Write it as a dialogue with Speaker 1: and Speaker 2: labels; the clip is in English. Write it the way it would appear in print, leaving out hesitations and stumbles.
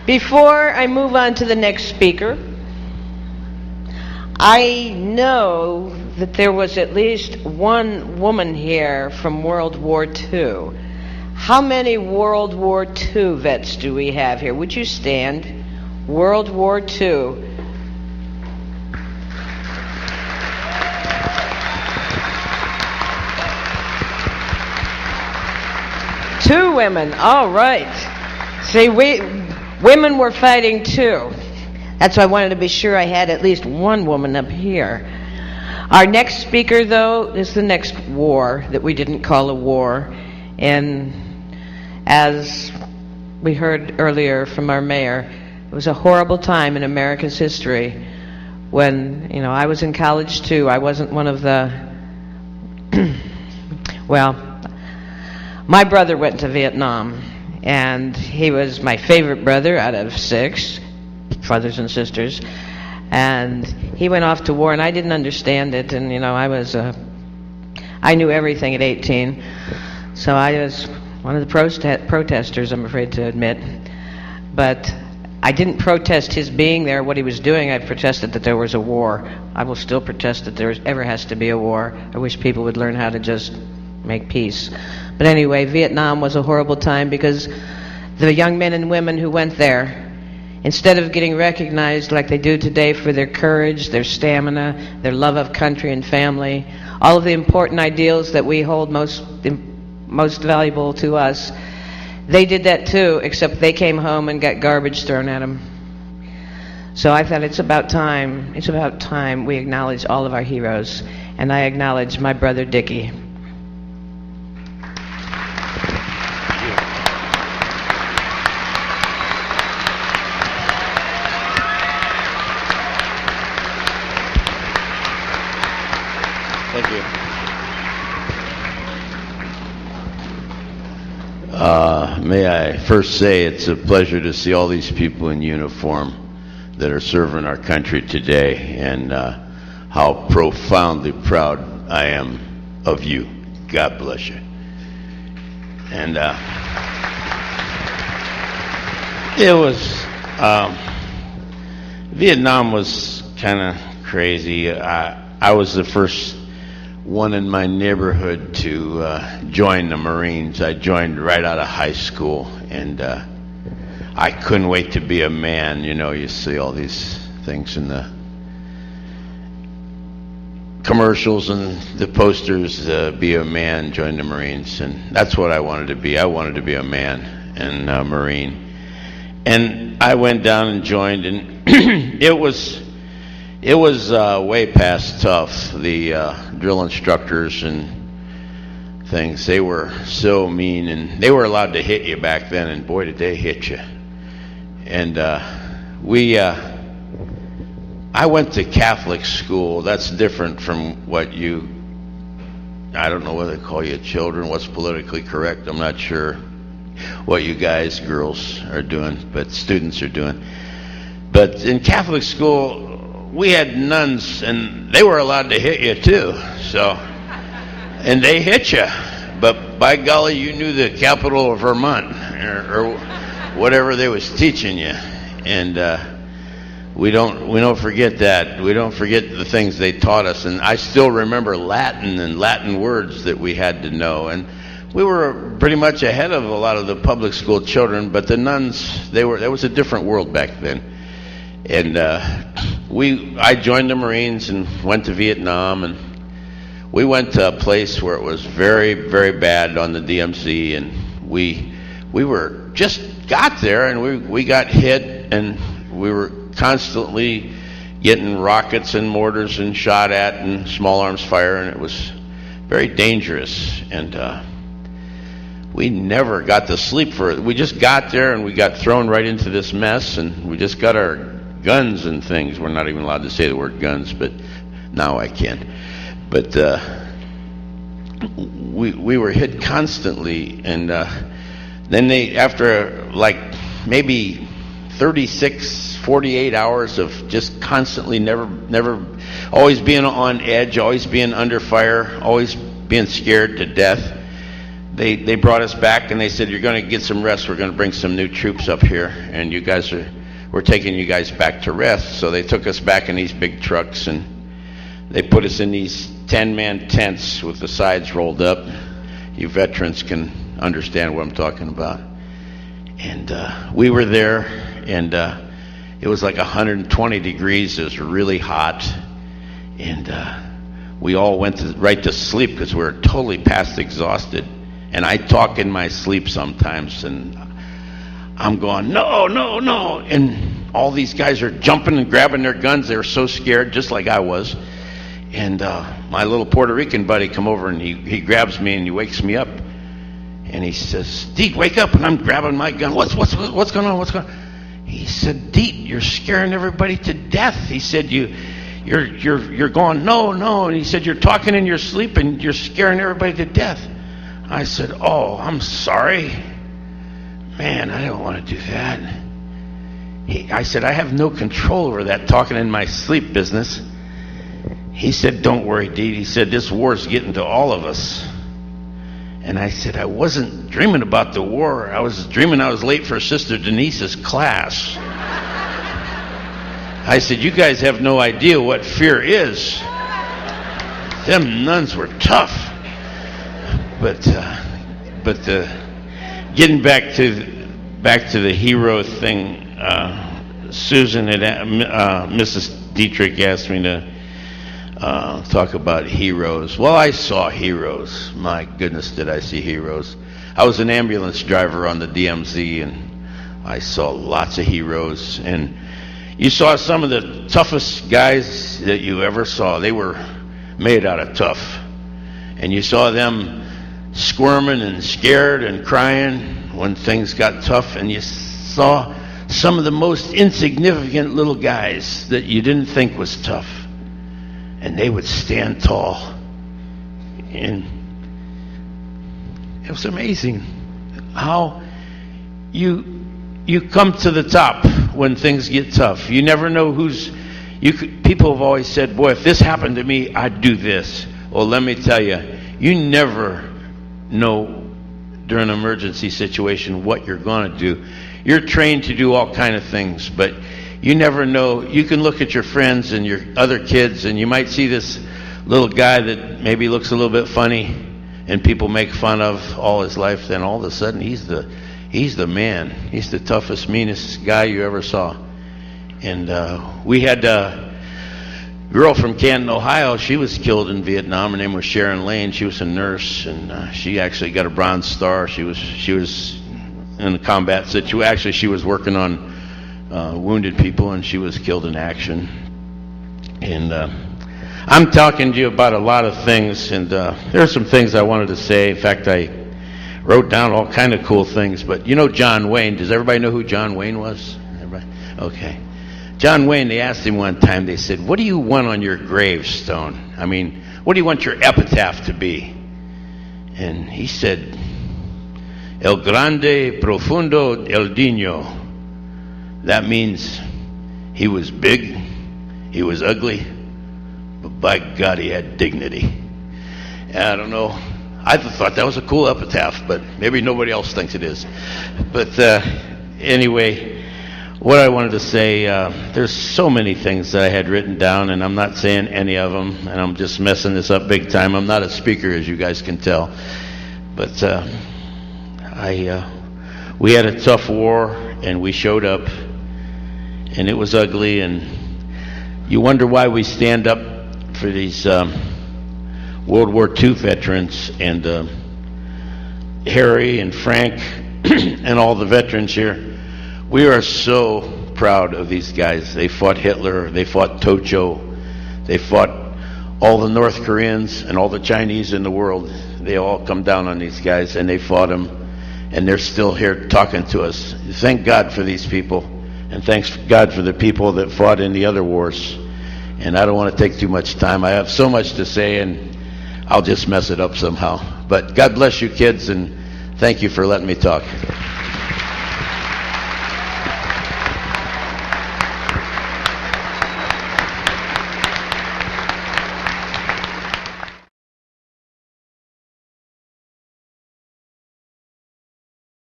Speaker 1: Before I move on to the next speaker, I know that there was at least one woman here from World War II. How many World War II vets do we have here? Would you stand? World War II. Two women, all right. See, women were fighting too. That's why I wanted to be sure I had at least one woman up here. Our next speaker, though, is the next war that we didn't call a war. And as we heard earlier from our mayor, it was a horrible time in America's history when, I was in college too. I wasn't one of the, well, my brother went to Vietnam, and he was my favorite brother out of 6 brothers and sisters, and he went off to war, and I didn't understand it, and I knew everything at 18, so I was one of the protesters, I'm afraid to admit, but I didn't protest his being there, what he was doing. I protested that there was a war. I will still protest that there ever has to be a war. I wish people would learn how to just make peace. But anyway, Vietnam was a horrible time because the young men and women who went there, instead of getting recognized like they do today for their courage, their stamina, their love of country and family, all of the important ideals that we hold most valuable to us, they did that too, except they came home and got garbage thrown at them. So I thought it's about time we acknowledge all of our heroes, and I acknowledge my brother Dickie.
Speaker 2: Thank you. May I first say it's a pleasure to see all these people in uniform that are serving our country today, and how profoundly proud I am of you. God bless you. And it was, Vietnam was kind of crazy. I was the first one in my neighborhood to join the Marines. I joined right out of high school, and I couldn't wait to be a man. You see all these things in the commercials and the posters, be a man, join the Marines, and that's what I wanted to be. I wanted to be a man and a Marine. And I went down and joined, and it was way past tough. The drill instructors and things, they were so mean, and they were allowed to hit you back then, and boy did they hit you. And I went to Catholic school. That's different from what I don't know whether they call you children, what's politically correct, I'm not sure what you guys, girls, are doing, but students are doing. But in Catholic school, we had nuns, and they were allowed to hit you too. So, and they hit you, but by golly, you knew the capital of Vermont or whatever they was teaching you. And we don't forget that. We don't forget the things they taught us. And I still remember Latin and Latin words that we had to know. And we were pretty much ahead of a lot of the public school children. But the nuns, there was a different world back then. And I joined the Marines and went to Vietnam, and we went to a place where it was very, very bad on the DMZ, and we were just got there, and we got hit, and we were constantly getting rockets and mortars and shot at and small arms fire, and it was very dangerous. And we never got to sleep for it. We just got there, and we got thrown right into this mess, and we just got our guns and things. We're not even allowed to say the word guns, but now I can. But we were hit constantly, and then after like maybe 48 hours of just constantly never always being on edge, always being under fire, always being scared to death, they brought us back and they said, you're going to get some rest. We're going to bring some new troops up here, and we're taking you guys back to rest. So they took us back in these big trucks, and they put us in these 10-man tents with the sides rolled up. You veterans can understand what I'm talking about. And we were there, and it was like 120 degrees. It was really hot. And we all went right to sleep because we were totally past exhausted. And I talk in my sleep sometimes, and I'm going, no, no, no. And all these guys are jumping and grabbing their guns. They were so scared, just like I was. And my little Puerto Rican buddy come over, and he grabs me and he wakes me up. And he says, Deet, wake up. And I'm grabbing my gun. What's going on? What's going on? He said, Deet, you're scaring everybody to death. He said, you're going, no, no. And he said, you're talking in your sleep and you're scaring everybody to death. I said, oh, I'm sorry. Man, I don't want to do that. I said, I have no control over that talking in my sleep business. He said, don't worry, Deet. He said, this war's getting to all of us. And I said, I wasn't dreaming about the war. I was dreaming I was late for Sister Denise's class. I said, you guys have no idea what fear is. Them nuns were tough. But getting back to the hero thing, Susan had Mrs. Deitrick asked me to talk about heroes. Well, I saw heroes. My goodness, did I see heroes. I was an ambulance driver on the DMZ, and I saw lots of heroes. And you saw some of the toughest guys that you ever saw. They were made out of tough. And you saw them squirming and scared and crying when things got tough. And you saw some of the most insignificant little guys that you didn't think was tough. And they would stand tall. And it was amazing how you come to the top when things get tough. You never know people have always said, boy, if this happened to me, I'd do this. Well, let me tell you, you never know during an emergency situation what you're going to do. You're trained to do all kind of things, but you never know. You can look at your friends and your other kids, and you might see this little guy that maybe looks a little bit funny, and people make fun of all his life. Then all of a sudden, he's the man. He's the toughest, meanest guy you ever saw. And we had a girl from Canton, Ohio. She was killed in Vietnam. Her name was Sharon Lane. She was a nurse, and she actually got a Bronze Star. She was in a combat situation. Actually, she was working on wounded people, and she was killed in action. And I'm talking to you about a lot of things, and there are some things I wanted to say. In fact, I wrote down all kind of cool things. But you know John Wayne. Does everybody know who John Wayne was? Everybody? Okay. John Wayne, they asked him one time, they said, what do you want on your gravestone? I mean, what do you want your epitaph to be? And he said, El Grande Profundo El Dino. That means he was big, he was ugly, but by God, he had dignity. And I don't know, I thought that was a cool epitaph, but maybe nobody else thinks it is. But anyway, what I wanted to say, there's so many things that I had written down, and I'm not saying any of them, and I'm just messing this up big time. I'm not a speaker, as you guys can tell. But we had a tough war, and we showed up, and it was ugly, and you wonder why we stand up for these World War II veterans, and Harry and Frank and all the veterans here. We are so proud of these guys. They fought Hitler, they fought Tocho, they fought all the North Koreans and all the Chinese in the world. They all come down on these guys, and they fought them, and they're still here talking to us. Thank God for these people, and thanks God for the people that fought in the other wars. And I don't want to take too much time. I have so much to say, and I'll just mess it up somehow. But God bless you kids, and thank you for letting me talk.